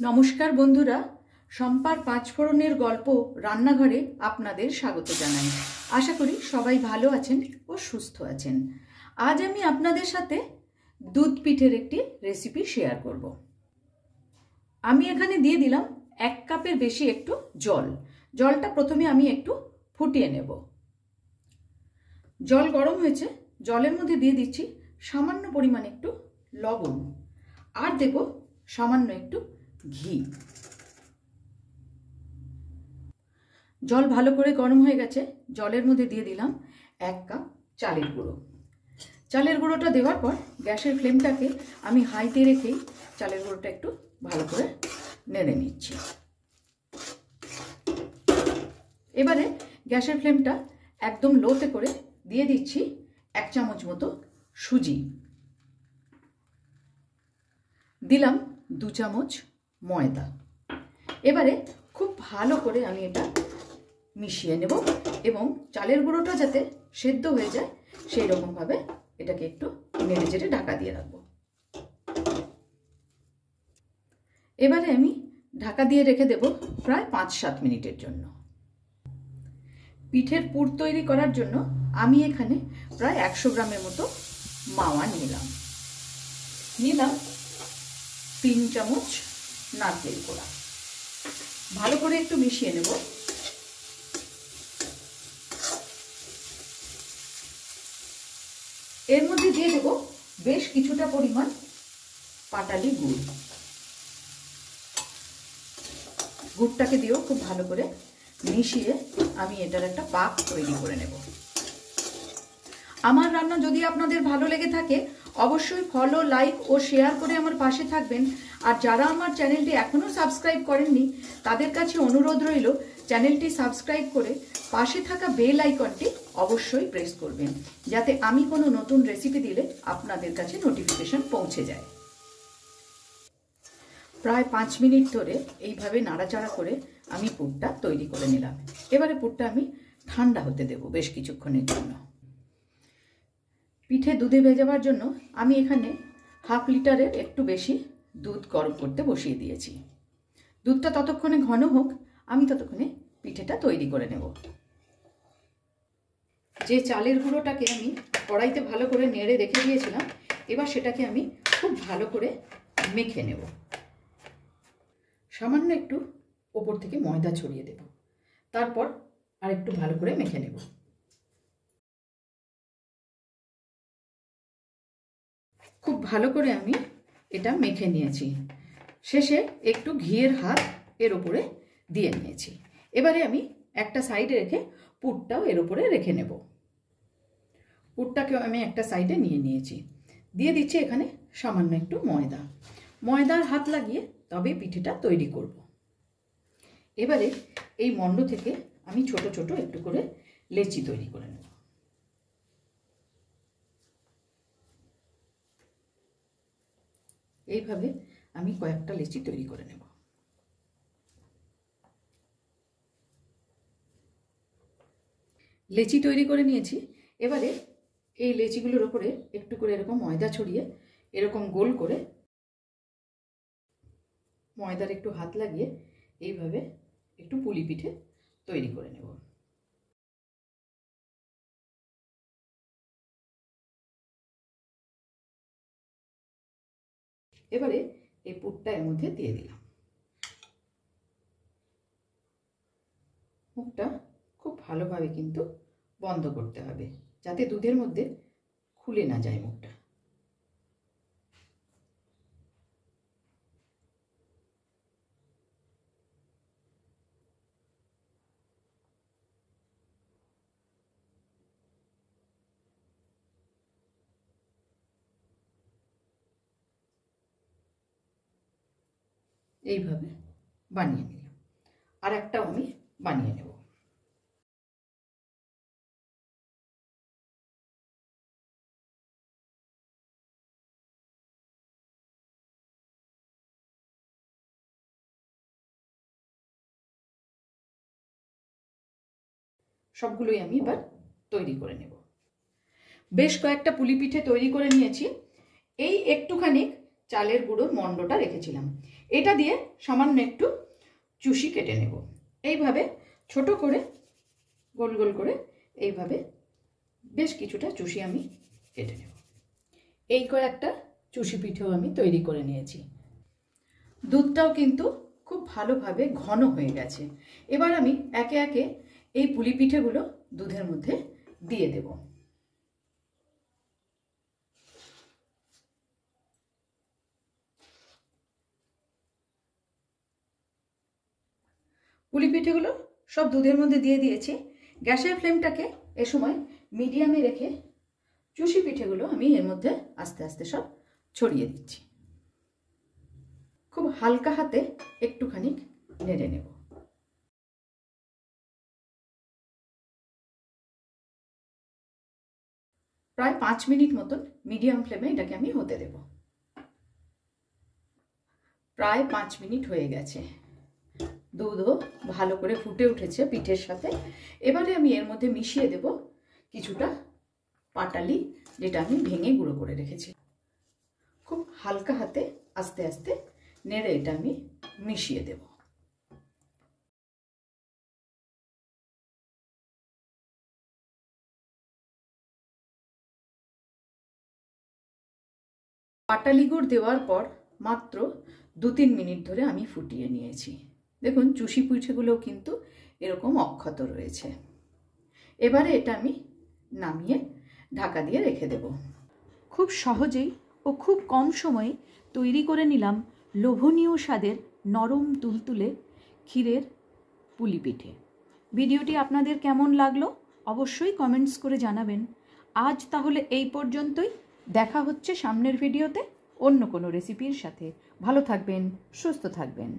নমস্কার বন্ধুরা, শম্পার পাঁচফোড়নের গল্প রান্নাঘরে আপনাদের স্বাগত জানাই। আশা করি সবাই ভালো আছেন ও সুস্থ আছেন। আজ আমি আপনাদের সাথে দুধ পিঠের একটি রেসিপি শেয়ার করব। আমি এখানে দিয়ে দিলাম 1 কাপের বেশি একটু জল। জলটা প্রথমে আমি একটু ফুটিয়ে নেব। জল গরম হয়েছে, জলের মধ্যে দিয়ে দিচ্ছি সামান্য পরিমাণ একটু লবণ আর দেব সামান্য একটু ঘি। জল ভালো করে গরম হয়ে গেছে, জলের মধ্যে দিয়ে দিলাম 1 কাপ চালের গুঁড়ো। চালের গুঁড়োটা দেওয়ার পর গ্যাসের ফ্লেমটাকে আমি হাইতে রেখেই চালের গুঁড়োটা একটু ভালো করে নেড়ে নিচ্ছি। এবারে গ্যাসের ফ্লেমটা একদম লোতে করে দিয়ে দিচ্ছি 1 চামচ মতো সুজি, দিলাম 2 চামচ ময়দা। এবারে খুব ভালো করে আমি এটা মিশিয়ে নেব এবং চালের গুঁড়োটা যাতে সেদ্ধ হয়ে যায় সেই রকমভাবে এটাকে একটু নেড়ে চেড়ে ঢাকা দিয়ে রাখবো। এবারে আমি ঢাকা দিয়ে রেখে দেব প্রায় 5-7 মিনিটের জন্য। পিঠের পুর তৈরি করার জন্য আমি এখানে প্রায় 100 গ্রামের মতো মাওয়া নিলাম 3 চামচ নারকেল কোড়া। ভালো করে একটু মিশিয়ে নেব। এর মধ্যে দিয়ে দেব বেশ কিছুটা পরিমাণ পাটালি গুড়। গুড়টাকে দিয়েও খুব ভালো করে মিশিয়ে আমি এটার একটা পাক তৈরি করে নেব। আমার রান্না যদি আপনাদের ভালো লেগে থাকে অবশ্যই ফলো, লাইক ও শেয়ার করে আমার পাশে থাকবেন। আর যারা আমার চ্যানেলটি এখনো সাবস্ক্রাইব করেননি তাদের কাছে অনুরোধ রইল চ্যানেলটি সাবস্ক্রাইব করে পাশে থাকা বেল আইকনটি অবশ্যই প্রেস করবেন, যাতে আমি কোনো নতুন রেসিপি দিলে আপনাদের কাছে নোটিফিকেশন পৌঁছে যায়। প্রায় 5 মিনিট ধরে এইভাবে নাড়াচাড়া করে আমি পুরটা তৈরি করে নিলাম। এবারে পুরটা আমি ঠান্ডা হতে দেব বেশ কিছুক্ষণের জন্য। পিঠে দুধে ভেজাবার জন্য আমি এখানে 1/2 লিটারের একটু বেশি দুধ গরম করতে বসিয়ে দিয়েছি। দুধটা ততক্ষণে ঘন হোক, আমি ততক্ষণে পিঠেটা তৈরি করে নেব। যে চালের গুঁড়োটাকে আমি কড়াইতে ভালো করে নেড়ে রেখে দিয়েছিলাম, এবার সেটাকে আমি খুব ভালো করে মেখে নেব। সামান্য একটু ওপর থেকে ময়দা ছড়িয়ে দেব, তারপর আর একটু ভালো করে মেখে নেব। খুব ভালো করে আমি এটা মেখে নিয়েছি। শেষে একটু ঘিয়ের হাত এর উপরে দিয়ে নিয়েছি। এবারে আমি একটা সাইডে রেখে পুরটাও এর উপরে রেখে নেব। পুরটাকেও আমি একটা সাইডে নিয়ে নিয়েছি। দিয়ে দিচ্ছি এখানে সামান্য একটু ময়দা। ময়দার হাত লাগিয়ে তবে পিঠেটা তৈরি করব। এবারে এই মণ্ড থেকে আমি ছোট ছোট একটু করে লেচি তৈরি করে নেব। এইভাবে আমি কয়েকটা লেচি তৈরি করে নেব। লেচি তৈরি করে নিয়েছি। এবারে এই লেচিগুলোর উপরে একটু করে এরকম ময়দা ছড়িয়ে এরকম গোল করে ময়দার একটু হাত লাগিয়ে এইভাবে একটু পুলি পিঠে তৈরি করে নেব। এবারে এই পুরটা এর মধ্যে দিয়ে দিলাম। মুখটা খুব ভালোভাবে কিন্তু বন্ধ করতে হবে, যাতে দুধের মধ্যে খুলে না যায় মুখটা। এইভাবে বানিয়ে নিলাম। আর একটাও আমি বানিয়ে নেব। সবগুলোই আমি এবার তৈরি করে নেব। বেশ কয়েকটা পুলি পিঠে তৈরি করে নিয়েছি। এই একটুখানি চালের গুঁড়োর মণ্ডটা রেখেছিলাম, এটা দিয়ে সামান্য একটু চুষি কেটে নেব। এইভাবে ছোট করে গোল গোল করে এইভাবে বেশ কিছুটা চুষি আমি কেটে নেব। এই কয়েকটা চুষি পিঠেও আমি তৈরি করে নিয়েছি। দুধটাও কিন্তু খুব ভালোভাবে ঘন হয়ে গেছে। এবার আমি একে একে এই পুলি পিঠেগুলো দুধের মধ্যে দিয়ে দেব। পুলি পিঠেগুলো সব দুধের মধ্যে দিয়ে দিয়েছি। গ্যাসের ফ্লেমটাকে এ সময় মিডিয়ামে রেখে চুষি পিঠেগুলো আমি এর মধ্যে আস্তে আস্তে সব ছড়িয়ে দিচ্ছি। খুব হালকা হাতে একটুখানি নেড়ে নেব। প্রায় 5 মিনিট মতন মিডিয়াম ফ্লেমে এটাকে আমি হতে দেব। প্রায় 5 মিনিট হয়ে গেছে। দুধও ভালো করে ফুটে উঠেছে পিঠের সাথে। এবারে আমি এর মধ্যে মিশিয়ে দেব কিছুটা পাটালি, যেটা আমি ভেঙে গুঁড়ো করে রেখেছি। খুব হালকা হাতে আস্তে আস্তে নেড়ে এটা আমি মিশিয়ে দেব। পাটালি গুড় দেওয়ার পর মাত্র 2-3 মিনিট ধরে আমি ফুটিয়ে নিয়েছি। দেখুন চুষি পিঠেগুলোও কিন্তু এরকম অক্ষত রয়েছে। এবারে এটা আমি নামিয়ে ঢাকা দিয়ে রেখে দেব। খুব সহজেই ও খুব কম সময়ে তৈরি করে নিলাম লোভনীয় স্বাদের নরম তুলতুলে ক্ষীরের পুলি পিঠে। ভিডিওটি আপনাদের কেমন লাগলো অবশ্যই কমেন্টস করে জানাবেন। আজ তাহলে এই পর্যন্তই। দেখা হচ্ছে সামনের ভিডিওতে অন্য কোনো রেসিপির সাথে। ভালো থাকবেন, সুস্থ থাকবেন।